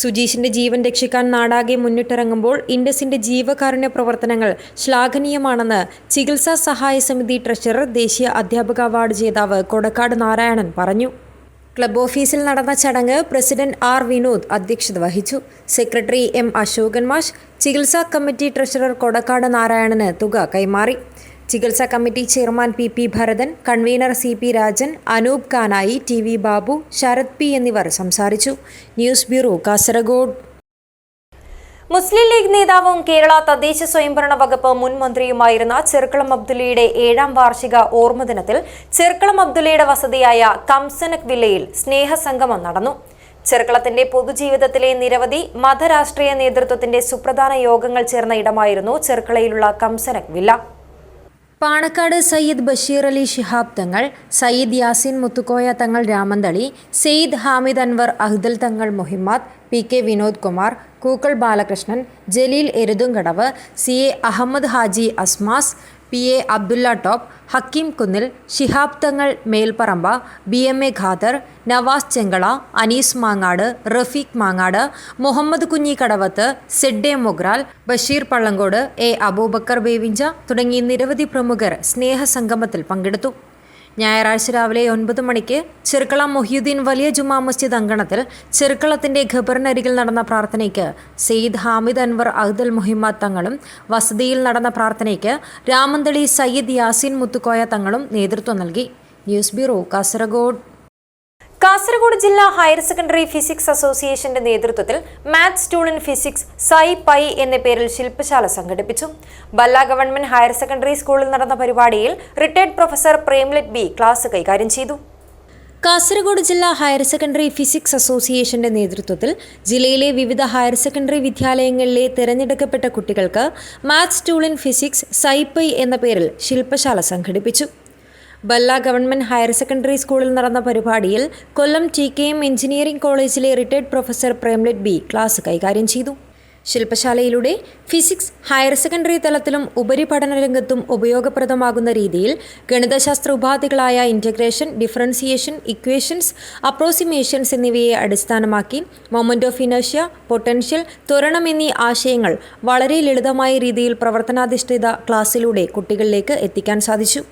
സുജീഷിന്റെ ജീവൻ രക്ഷിക്കാൻ നാടാകെ മുന്നിട്ടിറങ്ങുമ്പോൾ ഇൻഡസിന്റെ ജീവകാരുണ്യ പ്രവർത്തനങ്ങൾ ശ്ലാഘനീയമാണെന്ന് ചികിത്സാ സഹായ സമിതി ട്രഷറർ, ദേശീയ അധ്യാപക അവാർഡ് ജേതാവ് കൊടക്കാട് നാരായണൻ പറഞ്ഞു. ക്ലബ് ഓഫീസിൽ നടന്ന ചടങ്ങ് പ്രസിഡന്റ് R വിനോദ് അധ്യക്ഷത വഹിച്ചു. സെക്രട്ടറി M അശോകൻ മാഷ്, ചികിത്സാ കമ്മിറ്റി ട്രഷറർ കൊടക്കാട് നാരായണന് തുക കൈമാറി. ചികിത്സാ committee chairman PP Bharathan, convener CP Rajan, Anoop Kanayi, TV Babu, Sarath P എന്നിവർ സംസാരിച്ചു. News bureau, Kasaragod. മുസ്ലിം ലീഗ് നേതാവും കേരള തദ്ദേശ സ്വയംഭരണ വകുപ്പ് മുൻ മന്ത്രിയുമായിരുന്ന ചെർക്കളം അബ്ദുള്ളയുടെ 7ാം വാർഷിക ഓർമ്മദിനത്തിൽ ചെർക്കളം അബ്ദുള്ളയുടെ വസതിയായ കംസനക് വില്ലയിൽ സ്നേഹസംഗമം നടന്നു. ചെർക്കളത്തിന്റെ പൊതുജീവിതത്തിലെ നിരവധി മതരാഷ്ട്രീയ നേതൃത്വത്തിന്റെ സുപ്രധാന യോഗങ്ങൾ ചേർന്ന ഇടമായിരുന്നു ചെർക്കളയിലുള്ള കംസനക് villa. Panakkad Sayyid Basheer Ali Shihab Thangal, Sayyid Yasin Muthukoya Thangal Ramanthali, Syed Hamid Anwar Ahdal Thangal Muhimmad, PK Vinod Kumar, Kookkal Balakrishnan, Jaleel Eruthumkadavu, CA Ahmed Haji Asmas, PA Abdulla top, Hakeem Kunnil, Shihab Thangal Melparamba, BMA Khader, Nawaz Chengala, Anees Mangad, Rafeeq Mangad, Muhammad Kunhi Kadavath, സെഡ്ഡെ Mogral, Basheer Pallankode, A Abubakar Bevinja തുടങ്ങി നിരവധി പ്രമുഖർ സ്നേഹസംഗമത്തിൽ പങ്കെടുത്തു. ഞായറാഴ്ച രാവിലെ 9 മണിക്ക് ചെർക്കളം മൊഹ്യുദ്ദീൻ വലിയ ജുമാ മസ്ജിദ് അങ്കണത്തിൽ ചെർക്കളത്തിന്റെ ഖബറിനരികിൽ നടന്ന പ്രാർത്ഥനയ്ക്ക് സെയ്ദ് ഹാമിദ് അൻവർ അഹ്ദൽ മുഹിമ്മദ് തങ്ങളും, വസതിയിൽ നടന്ന പ്രാർത്ഥനയ്ക്ക് രാമന്തളി സയ്യിദ് യാസിൻ മുത്തുക്കോയ തങ്ങളും നേതൃത്വം നൽകി. News bureau, Kasaragod. കാസർഗോഡ് ജില്ലാ ഹയർ സെക്കൻഡറി ഫിസിക്സ് അസോസിയേഷന്റെ നേതൃത്വത്തിൽ മാത്സ് ടൂൾ ഇൻ ഫിസിക്സ് സൈ എന്ന പേരിൽ ശില്പശാല സംഘടിപ്പിച്ചു. ബല്ല ഗവൺമെന്റ് ഹയർ സെക്കൻഡറി സ്കൂളിൽ നടന്ന പരിപാടിയിൽ റിട്ടയർഡ് പ്രൊഫസർ പ്രേംലെറ്റ് B ക്ലാസ് കൈകാര്യം ചെയ്തു. കാസർഗോഡ് ജില്ലാ ഹയർ സെക്കൻഡറി ഫിസിക്സ് അസോസിയേഷന്റെ നേതൃത്വത്തിൽ ജില്ലയിലെ വിവിധ ഹയർ സെക്കൻഡറി വിദ്യാലയങ്ങളിലെ തിരഞ്ഞെടുക്കപ്പെട്ട കുട്ടികൾക്ക് മാത്സ് ടൂൾ ഇൻ ഫിസിക്സ് സൈ എന്ന പേരിൽ ശില്പശാല സംഘടിപ്പിച്ചു. ബല്ല ഗവൺമെന്റ് ഹയർ സെക്കൻഡറി സ്കൂളിൽ നടന്ന പരിപാടിയിൽ കൊല്ലം TKM എഞ്ചിനീയറിംഗ് കോളേജിലെ റിട്ടയർഡ് പ്രൊഫസർ പ്രേംലെറ്റ് B ക്ലാസ് കൈകാര്യം ചെയ്തു. ശില്പശാലയിലൂടെ ഫിസിക്സ് ഹയർ സെക്കൻഡറി തലത്തിലും ഉപരിപഠന രംഗത്തും ഉപയോഗപ്രദമാകുന്ന രീതിയിൽ ഗണിതശാസ്ത്ര ഉപാധികളായ ഇൻ്റഗ്രേഷൻ, ഡിഫറൻസിയേഷൻ, ഇക്വേഷൻസ്, അപ്രോക്സിമേഷൻസ് എന്നിവയെ അടിസ്ഥാനമാക്കി മൊമെന്റ് ഓഫ് ഇനേർഷ്യ, പൊട്ടൻഷ്യൽ, ത്വരണം എന്നീ ആശയങ്ങൾ വളരെ ലളിതമായ രീതിയിൽ പ്രവർത്തനാധിഷ്ഠിത ക്ലാസ്സിലൂടെ കുട്ടികളിലേക്ക് എത്തിക്കാൻ സാധിച്ചു.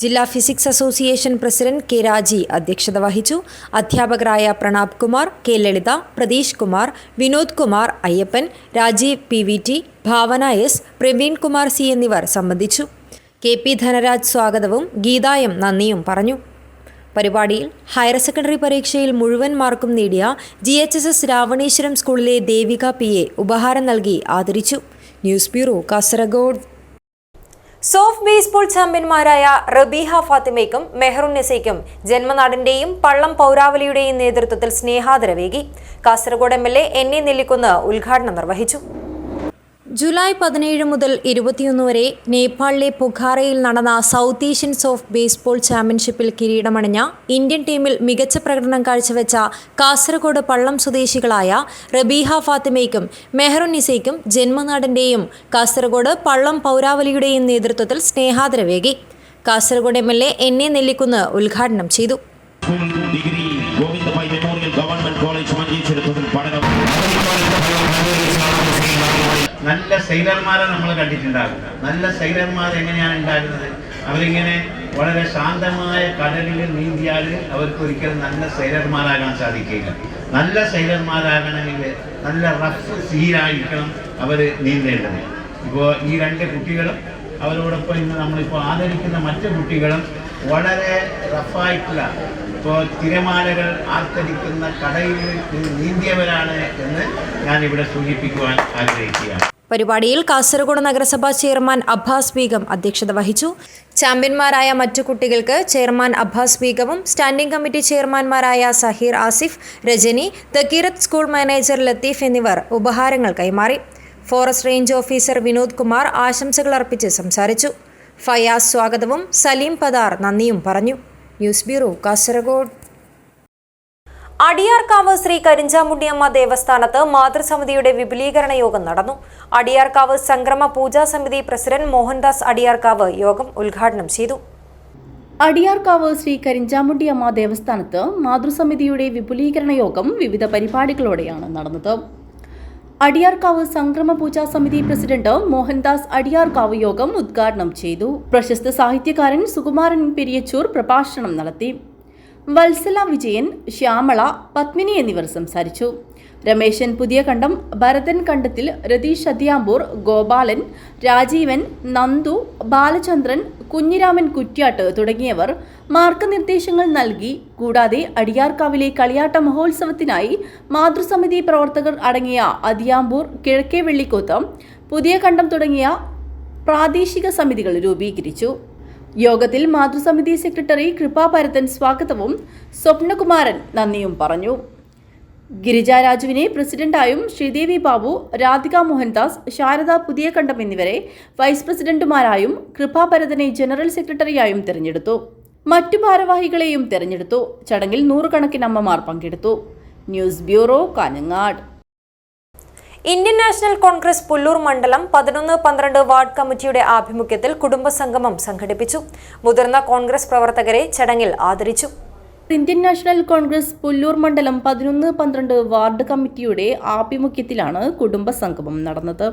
ജില്ലാ ഫിസിക്സ് അസോസിയേഷൻ പ്രസിഡന്റ് K രാജി അധ്യക്ഷത വഹിച്ചു. അധ്യാപകരായ പ്രണാബ് കുമാർ, K ലളിത, പ്രതീഷ് കുമാർ, വിനോദ് കുമാർ അയ്യപ്പൻ, രാജീവ് PVT, ഭാവന S, പ്രവീൺ കുമാർ C എന്നിവർ സംബന്ധിച്ചു. KP ധനരാജ് സ്വാഗതവും ഗീത M നന്ദിയും പറഞ്ഞു. പരിപാടിയിൽ ഹയർ സെക്കൻഡറി പരീക്ഷയിൽ മുഴുവൻ മാർക്കും നേടിയ GHSS രാവണേശ്വരം സ്കൂളിലെ ദേവിക PA ഉപഹാരം നൽകി ആദരിച്ചു. News bureau, Kasaragod. Soft baseball ചാമ്പ്യന്മാരായ റബീഹ ഫാത്തിമയ്ക്കും മെഹറുന്നിസയ്ക്കും ജന്മനാടിന്റെയും പള്ളം പൗരാവലിയുടെയും നേതൃത്വത്തിൽ സ്നേഹാദരവേകി. കാസർഗോഡ് MLA NA നെല്ലിക്കുന്ന് ഉദ്ഘാടനം നിർവഹിച്ചു. ജൂലൈ 17 മുതൽ 21 വരെ നേപ്പാളിലെ പൊഖാറയിൽ നടന്ന സൗത്ത് ഏഷ്യൻ സോഫ്റ്റ് ബേസ്ബോൾ ചാമ്പ്യൻഷിപ്പിൽ കിരീടമണിഞ്ഞ ഇന്ത്യൻ ടീമിൽ മികച്ച പ്രകടനം കാഴ്ചവെച്ച കാസർഗോഡ് പള്ളം സ്വദേശികളായ റബീഹ ഫാത്തിമയ്ക്കും മെഹറുന്നിസയ്ക്കും ജന്മനാടിന്റെയും കാസർഗോഡ് പള്ളം പൗരാവലിയുടെയും നേതൃത്വത്തിൽ സ്നേഹാദരവേകി. കാസർഗോഡ് MLA NA നെല്ലിക്കുന്ന് ഉദ്ഘാടനം ചെയ്തു. നല്ല സൈലർമാരെ നമ്മൾ കണ്ടിട്ടുണ്ടാകും. നല്ല സൈലർമാർ എങ്ങനെയാണ് ഉണ്ടാകുന്നത്? അവരിങ്ങനെ വളരെ ശാന്തമായ കടലിൽ നീന്തിയാൽ അവർക്ക് ഒരിക്കലും നല്ല സൈലർമാരാകാൻ സാധിക്കില്ല. നല്ല സൈലർമാരാകണമെങ്കിൽ നല്ല റഫ് സീലായിരിക്കണം അവർ നീന്തേണ്ടത്. ഇപ്പോൾ ഈ 2 കുട്ടികളും അവരോടൊപ്പം ഇന്ന് നമ്മളിപ്പോൾ ആദരിക്കുന്ന മറ്റു കുട്ടികളും വളരെ റഫായിട്ടുള്ള, ഇപ്പോൾ തിരമാലകൾ ആർത്തടിക്കുന്ന കടലിൽ നീന്തിയവരാണ് എന്ന് ഞാനിവിടെ സൂചിപ്പിക്കുവാൻ ആഗ്രഹിക്കുകയാണ്. പരിപാടിയിൽ കാസർഗോഡ് നഗരസഭാ ചെയർമാൻ അബ്ബാസ് ബീഗം അധ്യക്ഷത വഹിച്ചു. ചാമ്പ്യന്മാരായ മറ്റു കുട്ടികൾക്ക് ചെയർമാൻ അബ്ബാസ് ബീഗവും സ്റ്റാൻഡിംഗ് കമ്മിറ്റി ചെയർമാൻമാരായ സഹീർ ആസിഫ്, രജനി, തക്കീറത്ത് സ്കൂൾ മാനേജർ ലത്തീഫ് എന്നിവർ ഉപഹാരങ്ങൾ കൈമാറി. Forest range officer Vinod Kumar ആശംസകൾ അർപ്പിച്ച് സംസാരിച്ചു. ഫയാസ് സ്വാഗതവും സലീം പദാർ നന്ദിയും പറഞ്ഞു. News bureau, Kasaragod. അടിയാർക്കാവ് ശ്രീ കരിഞ്ചാമുണ്ടിയമ്മ ദേവസ്ഥാനത്ത് മാതൃസമിതിയുടെ വിപുലീകരണ യോഗം നടന്നു. അടിയാർക്കാവ് സംക്രമ പൂജാ സമിതി പ്രസിഡന്റ് മോഹൻദാസ് അടിയാർക്കാവ് യോഗം ഉദ്ഘാടനം ചെയ്തു. അടിയാർക്കാവ് ശ്രീ കരിഞ്ചാമുണ്ടിയമ്മ ദേവസ്ഥാനത്ത് മാതൃസമിതിയുടെ വിപുലീകരണ യോഗം വിവിധ പരിപാടികളോടെയാണ് നടന്നത്. അടിയാർക്കാവ് സംക്രമ പൂജാ സമിതി പ്രസിഡന്റ് മോഹൻദാസ് അടിയാർക്കാവ് യോഗം ഉദ്ഘാടനം ചെയ്തു. പ്രശസ്ത സാഹിത്യകാരൻ സുകുമാരൻ പെരിയച്ചൂർ പ്രഭാഷണം നടത്തി. വത്സല വിജയൻ, ശ്യാമള, പത്മിനി എന്നിവർ സംസാരിച്ചു. രമേശൻ പുതിയകണ്ടം, ഭരതൻ കണ്ടത്തിൽ, രതീഷ് അദ്യാമ്പൂർ, ഗോപാലൻ, രാജീവൻ, നന്ദു, ബാലചന്ദ്രൻ, കുഞ്ഞിരാമൻ കുറ്റ്യാട്ട് തുടങ്ങിയവർ മാർഗനിർദ്ദേശങ്ങൾ നൽകി. കൂടാതെ അടിയാർക്കാവിലെ കളിയാട്ട മഹോത്സവത്തിനായി മാതൃസമിതി പ്രവർത്തകർ അടങ്ങിയ അതിയാമ്പൂർ, കിഴക്കേ വെള്ളിക്കോത്ത്, പുതിയ കണ്ടം തുടങ്ങിയ പ്രാദേശിക സമിതികൾ രൂപീകരിച്ചു. യോഗത്തിൽ മാതൃസമിതി സെക്രട്ടറി കൃപാപരതൻ സ്വാഗതവും സ്വപ്നകുമാരൻ നന്ദിയും പറഞ്ഞു. ഗിരിജ രാജുവിനെ പ്രസിഡന്റായും ശ്രീദേവി ബാബു, രാധിക മോഹൻദാസ്, ശാരദ പുതിയ കണ്ടം എന്നിവരെ വൈസ് പ്രസിഡന്റുമാരായും കൃപാപരതനെ ജനറൽ സെക്രട്ടറിയായും തെരഞ്ഞെടുത്തു. മറ്റു ഭാരവാഹികളെയും തെരഞ്ഞെടുത്തു. ചടങ്ങിൽ 100 കണക്കിന് അമ്മമാർ പങ്കെടുത്തു. News bureau, Kanhangad. Indian national Congress Pullur മണ്ഡലം 11-12 വാർഡ് കമ്മിറ്റിയുടെ ആഭിമുഖ്യത്തിൽ കുടുംബസംഗമം സംഘടിപ്പിച്ചു. മുതിർന്ന കോൺഗ്രസ് പ്രവർത്തകരെ ചടങ്ങിൽ ആദരിച്ചു. ഇന്ത്യൻ നാഷണൽ കോൺഗ്രസ് പുല്ലൂർ മണ്ഡലം 11-12 വാർഡ് കമ്മിറ്റിയുടെ ആഭിമുഖ്യത്തിലാണ് കുടുംബസംഗമം നടന്നത്.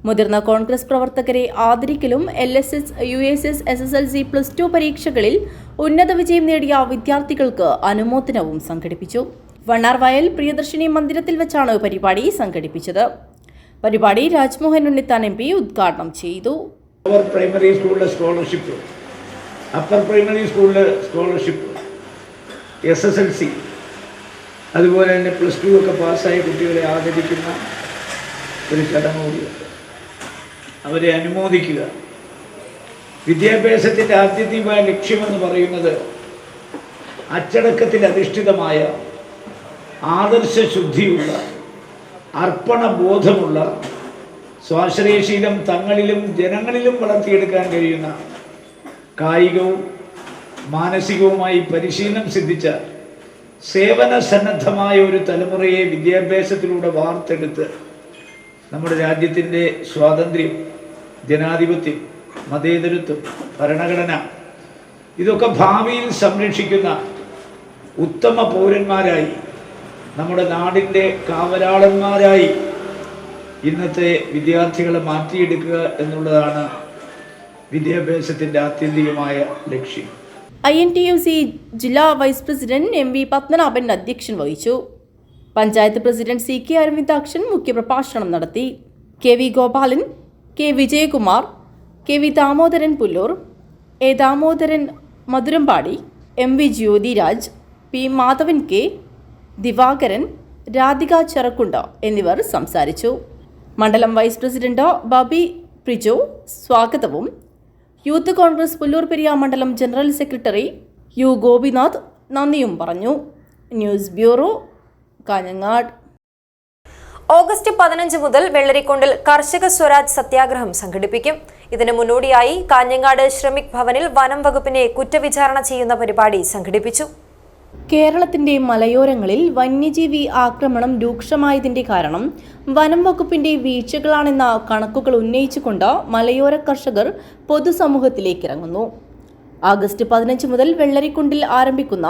മുതിർന്ന കോൺഗ്രസ് പ്രവർത്തകരെ ആദരിക്കലും LSS, USS, SSLC, +2 പരീക്ഷകളിൽ ഉന്നത വിജയം നേടിയ വിദ്യാർത്ഥികൾക്ക് അനുമോദനവും സംഘടിപ്പിച്ചു. വണ്ണാർവയൽ പ്രിയദർശിനി മന്ദിരത്തിൽ വെച്ചാണ് പരിപാടി സംഘടിപ്പിച്ചത്. പരിപാടി രാജ്മോഹൻ ഉണ്ണിത്താൻ MP ഉദ്ഘാടനം ചെയ്തു. പ്രൈമറി സ്കൂളിലെ സ്കോളർഷിപ്പ്, അപ്പർ പ്രൈമറി സ്കൂളിലെ സ്കോളർഷിപ്പ്, SSLC, അതുപോലെ തന്നെ +2 ഒക്കെ പാസ്സായ കുട്ടികളെ ആദരിക്കുന്ന ഒരു ചടങ്ങ് കൂടിയുണ്ട്. അവരെ അനുമോദിക്കുക. വിദ്യാഭ്യാസത്തിൻ്റെ ആത്യന്തികമായ ലക്ഷ്യമെന്ന് പറയുന്നത് അച്ചടക്കത്തിൽ അധിഷ്ഠിതമായ, ആദർശശുദ്ധിയുള്ള, അർപ്പണബോധമുള്ള, സ്വാശ്രയശീലം തങ്ങളിലും ജനങ്ങളിലും വളർത്തിയെടുക്കാൻ കഴിയുന്ന, കായികവും മാനസികവുമായി പരിശീലനം സിദ്ധിച്ച സേവന സന്നദ്ധമായ ഒരു തലമുറയെ വിദ്യാഭ്യാസത്തിലൂടെ വാർത്തെടുത്ത് നമ്മുടെ രാജ്യത്തിൻ്റെ സ്വാതന്ത്ര്യം, ജനാധിപത്യം, മതേതരത്വം, ഭരണഘടന ഇതൊക്കെ ഭാവിയിൽ സംരക്ഷിക്കുന്ന ഉത്തമ പൗരന്മാരായി, നമ്മുടെ നാടിൻ്റെ കാവലാളന്മാരായി ഇന്നത്തെ വിദ്യാർത്ഥികളെ മാറ്റിയെടുക്കുക എന്നുള്ളതാണ് വിദ്യാഭ്യാസത്തിൻ്റെ ആത്യന്തികമായ ലക്ഷ്യം. INTUC ജില്ലാ വൈസ് പ്രസിഡന്റ് MV പത്മനാഭൻ അധ്യക്ഷൻ വഹിച്ചു. പഞ്ചായത്ത് പ്രസിഡന്റ് CK അരവിന്ദാക്ഷൻ മുഖ്യപ്രഭാഷണം നടത്തി. KV Gopalan, K Vijayakumar, KV Damodaran Pullur, A Damodaran Madhurambadi, MV Jyothiraj, P Madhavan K, Divakaran, Radhika ചെറക്കുണ്ട എന്നിവർ സംസാരിച്ചു. മണ്ഡലം വൈസ് പ്രസിഡന്റ് ബബി പ്രിജോ സ്വാഗതവും യൂത്ത് കോൺഗ്രസ് പുല്ലൂർ പെരിയ മണ്ഡലം ജനറൽ സെക്രട്ടറി U ഗോപിനാഥ് നന്ദിയും പറഞ്ഞു. News bureau, Kanhangad. ഓഗസ്റ്റ് 15 മുതൽ വെള്ളരിക്കുണ്ടിൽ കർഷക സ്വരാജ് സത്യാഗ്രഹം സംഘടിപ്പിക്കും. ഇതിന് മുന്നോടിയായി കാഞ്ഞങ്ങാട് ശ്രമിക് ഭവനിൽ വനം വകുപ്പിനെ കുറ്റവിചാരണ ചെയ്യുന്ന പരിപാടി സംഘടിപ്പിച്ചു. കേരളത്തിന്റെ മലയോരങ്ങളിൽ വന്യജീവി ആക്രമണം രൂക്ഷമായതിന്റെ കാരണം വനം വകുപ്പിന്റെ വീഴ്ചകളാണെന്ന കണക്കുകൾ ഉന്നയിച്ചുകൊണ്ട് മലയോര കർഷകർ പൊതുസമൂഹത്തിലേക്ക് ഇറങ്ങുന്നു. ആഗസ്റ്റ് 15 മുതൽ വെള്ളരിക്കുണ്ടിൽ ആരംഭിക്കുന്ന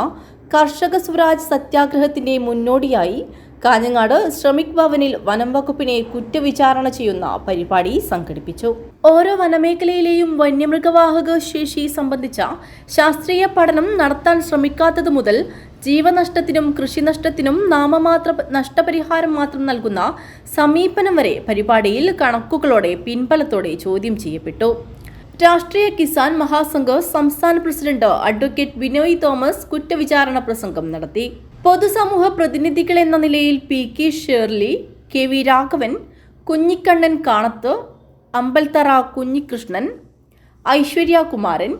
കർഷക സ്വരാജ് സത്യാഗ്രഹത്തിന്റെ മുന്നോടിയായി കാഞ്ഞങ്ങാട് ശ്രമിക് ഭവനിൽ വനം വകുപ്പിനെ കുറ്റവിചാരണ ചെയ്യുന്ന പരിപാടി സംഘടിപ്പിച്ചു. ഓരോ വനമേഖലയിലെയും വന്യമൃഗവാഹക ശേഷി സംബന്ധിച്ച ശാസ്ത്രീയ പഠനം നടത്താൻ ശ്രമിക്കാത്തത് മുതൽ ജീവനഷ്ടത്തിനും കൃഷിനഷ്ടത്തിനും നാമമാത്ര നഷ്ടപരിഹാരം മാത്രം നൽകുന്ന സമീപനം വരെ പരിപാടിയിൽ കണക്കുകളോടെ പിൻബലത്തോടെ ചോദ്യം ചെയ്യപ്പെട്ടു. രാഷ്ട്രീയ കിസാൻ മഹാസംഘ് സംസ്ഥാന പ്രസിഡന്റ് അഡ്വക്കേറ്റ് ബിനോയ് തോമസ് കുറ്റവിചാരണ പ്രസംഗം നടത്തി. പൊതുസമൂഹ പ്രതിനിധികൾ എന്ന നിലയിൽ PK ഷേർലി, KV രാഘവൻ, കുഞ്ഞിക്കണ്ണൻ കാണത്ത്, അമ്പൽത്തറ കുഞ്ഞികൃഷ്ണൻ, ഐശ്വര്യ കുമാരൻ,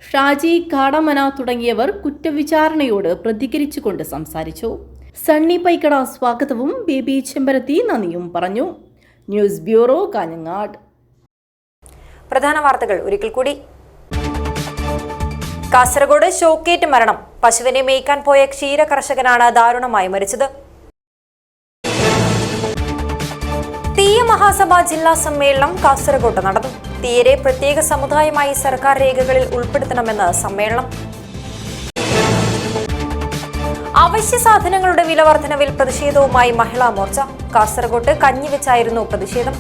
ഷാജി കാടമന തുടങ്ങിയവർ കുറ്റവിചാരണയോട് പ്രതികരിച്ചുകൊണ്ട് സംസാരിച്ചു. സണ്ണി പൈക്കട സ്വാഗതവും ബേബി ചെമ്പരത്തി നന്ദിയും പറഞ്ഞു. News bureau, Kanhangad. പ്രധാന വാർത്തകൾ ഒരിക്കൽ കൂടി. കാസർഗോഡ് ഷോക്കേറ്റ് മരണം. പശുവിനെ മേയ്ക്കാൻ പോയ ക്ഷീര കർഷകനാണ് ദാരുണമായി മരിച്ചത്. തീയ മഹാസഭ ജില്ലാ സമ്മേളനം കാസർഗോഡ് നടന്നു. തീയരെ പ്രത്യേക സമുദായമായി സർക്കാർ രേഖകളിൽ ഉൾപ്പെടുത്തണമെന്ന് സമ്മേളനം. അവശ്യ സാധനങ്ങളുടെ വില വർധനവിൽ പ്രതിഷേധവുമായി മഹിളാ മോർച്ച. കാസർഗോഡ് കഞ്ഞിവെച്ചായിരുന്നു പ്രതിഷേധം.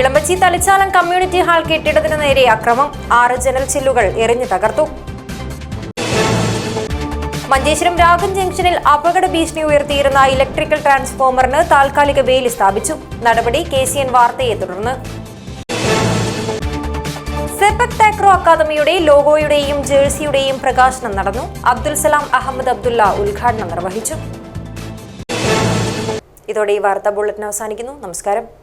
ഇളമ്പച്ചി തളിച്ചാലം കമ്മ്യൂണിറ്റി ഹാൾ കെട്ടിടത്തിന് നേരെ അക്രമം. 6 ജനൽ ചില്ലുകൾ എറിഞ്ഞു തകർത്തു. മഞ്ചേശ്വരം രാഗൻ ജംഗ്ഷനിൽ അപകട ഭീഷണി ഉയർത്തിയിരുന്ന ഇലക്ട്രിക്കൽ ട്രാൻസ്ഫോമറിന് താൽക്കാലിക വേലി സ്ഥാപിച്ചു. നടപടി KCN വാർത്തയെ തുടർന്ന്. അക്കാദമിയുടെ ലോഗോയുടെയും ജേഴ്സിയുടെയും പ്രകാശനം നടന്നു. അബ്ദുൽ സലാം അഹമ്മദ് അബ്ദുള്ള ഉദ്ഘാടനം നിർവഹിച്ചു. ഇതോടെ ഈ വാർത്താ ബുള്ളറ്റിൻ അവസാനിക്കുന്നു. നമസ്കാരം.